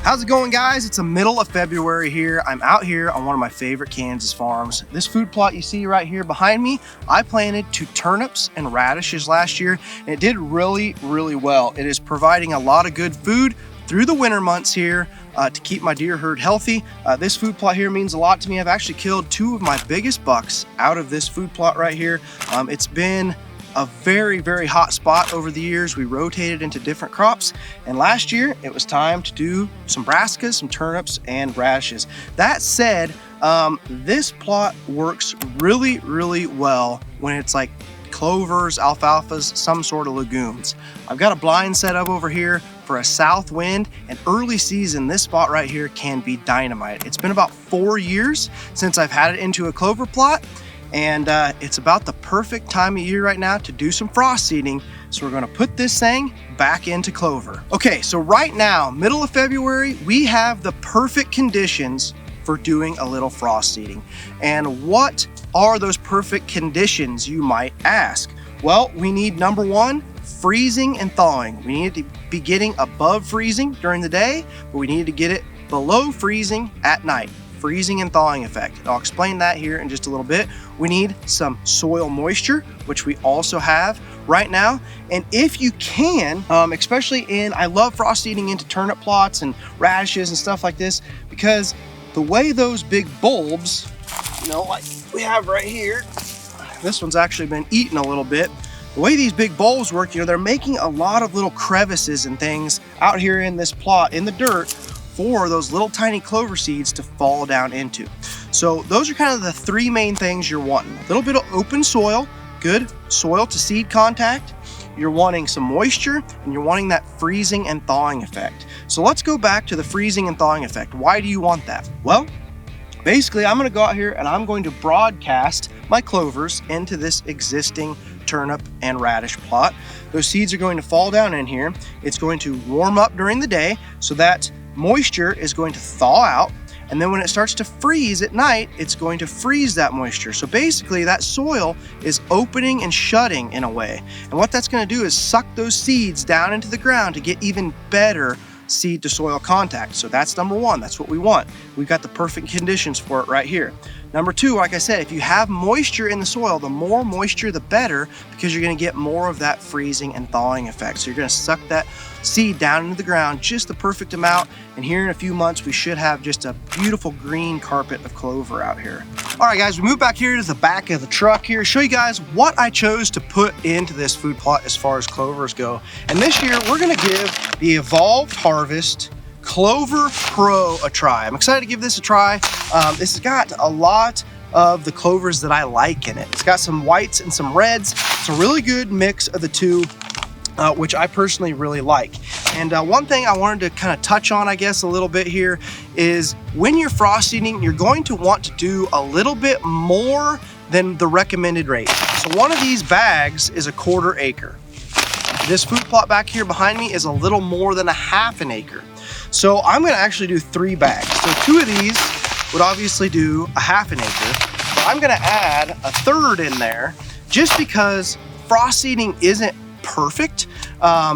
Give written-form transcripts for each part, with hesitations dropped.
How's it going, guys? It's the middle of February here. I'm out here on one of my favorite Kansas farms. This food plot you see right here behind me, I planted 2 turnips and radishes last year, and it did really well. It is providing a lot of good food through the winter months here to keep my deer herd healthy. This food plot here means a lot to me. I've actually killed 2 of my biggest bucks out of this food plot right here. It's been a very hot spot over the years. We rotated into different crops, and last year it was time to do some brassicas, some turnips, and radishes. That said, this plot works really well when it's like clovers, alfalfas, some sort of legumes. I've got a blind set up over here for a south wind, and early season, this spot right here can be dynamite. It's been about 4 years since I've had it into a clover plot, and it's about the perfect time of year right now to do some frost seeding. So we're gonna put this thing back into clover. Okay, so right now, middle of February, we have the perfect conditions for doing a little frost seeding. And what are those perfect conditions, you might ask? Well, we need, number 1, freezing and thawing. We need to be getting above freezing during the day, but we need to get it below freezing at night. Freezing and thawing effect. I'll explain that here in just a little bit. We need some soil moisture, which we also have right now. And if you can, especially I love frost seeding into turnip plots and radishes and stuff like this, because the way those big bulbs, like we have right here, this one's actually been eaten a little bit. The way these big bulbs work, they're making a lot of little crevices and things out here in this plot in the dirt for those little tiny clover seeds to fall down into. So those are kind of the 3 main things you're wanting. A little bit of open soil, good soil to seed contact. You're wanting some moisture, and you're wanting that freezing and thawing effect. So let's go back to the freezing and thawing effect. Why do you want that? Well, basically I'm gonna go out here and I'm going to broadcast my clovers into this existing turnip and radish plot. Those seeds are going to fall down in here. It's going to warm up during the day, so that moisture is going to thaw out, and then when it starts to freeze at night, it's going to freeze that moisture. So basically that soil is opening and shutting in a way, and what that's going to do is suck those seeds down into the ground to get even better seed to soil contact. So that's number 1. That's what we want. We've got the perfect conditions for it right here. Number 2, like I said, if you have moisture in the soil, the more moisture the better, because you're going to get more of that freezing and thawing effect. So you're going to suck that seed down into the ground just the perfect amount, and here in a few months we should have just a beautiful green carpet of clover out here. All right, guys, we move back here to the back of the truck here, show you guys what I chose to put into this food plot as far as clovers go. And this year we're going to give the Evolved Clover Pro a try. I'm excited to give this a try. This has got a lot of the clovers that I like in it. It's got some whites and some reds. It's a really good mix of the two, which I personally really like. And one thing I wanted to kind of touch on, I guess, a little bit here is when you're frost seeding, you're going to want to do a little bit more than the recommended rate. So one of these bags is a 1/4 acre. This food plot back here behind me is a little more than a 1/2 acre. So I'm going to actually do 3 bags. So 2 of these would obviously do a 1/2 acre. But I'm going to add a 1/3 in there just because frost seeding isn't perfect.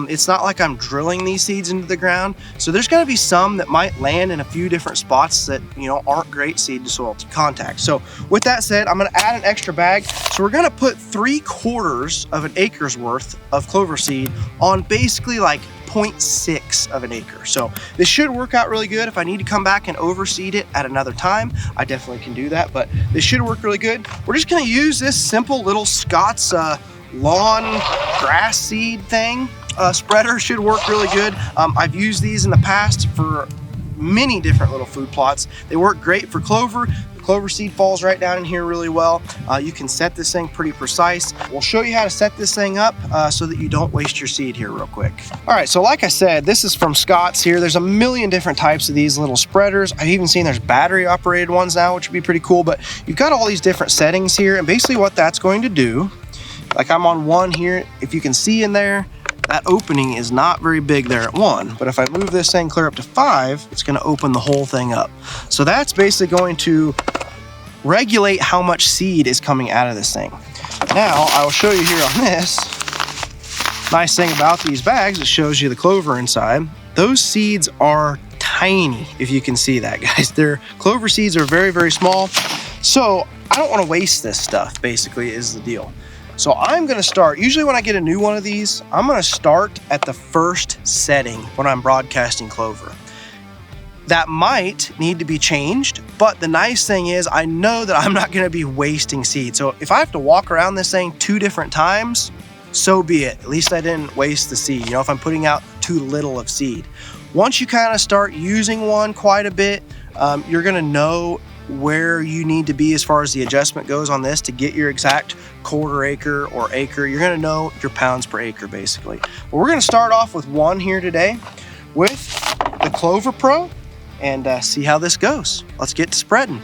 It's not like I'm drilling these seeds into the ground. So there's going to be some that might land in a few different spots that, aren't great seed to soil contact. So with that said, I'm going to add an extra bag. So we're going to put 3/4 of an acre's worth of clover seed on basically like 0.6 of an acre. So this should work out really good. If I need to come back and overseed it at another time, I definitely can do that, but this should work really good. We're just going to use this simple little Scott's lawn grass seed thing. Spreader should work really good. I've used these in the past for many different little food plots. They work great for clover. The clover seed falls right down in here really well. You can set this thing pretty precise. We'll show you how to set this thing up so that you don't waste your seed here real quick. All right, so like I said, this is from Scott's here. There's a million different types of these little spreaders. I've even seen there's battery operated ones now, which would be pretty cool, but you've got all these different settings here, and basically what that's going to do, like I'm on 1 here, if you can see in there, that opening is not very big there at 1, but if I move this thing clear up to 5, it's going to open the whole thing up. So that's basically going to regulate how much seed is coming out of this thing. Now I will show you here on this. Nice thing about these bags, it shows you the clover inside. Those seeds are tiny, if you can see that, guys. Their clover seeds are very, very small. So I don't want to waste this stuff, basically, is the deal. So I'm going to start, usually when I get a new one of these, I'm going to start at the first setting when I'm broadcasting clover. That might need to be changed, but the nice thing is I know that I'm not going to be wasting seed. So if I have to walk around this thing 2 different times, so be it. At least I didn't waste the seed, you know, if I'm putting out too little of seed. Once you kind of start using one quite a bit, you're going to know where you need to be as far as the adjustment goes on this to get your exact quarter acre or acre. You're going to know your pounds per acre, basically. But we're going to start off with one here today with the Clover Pro and see how this goes. Let's get to spreading.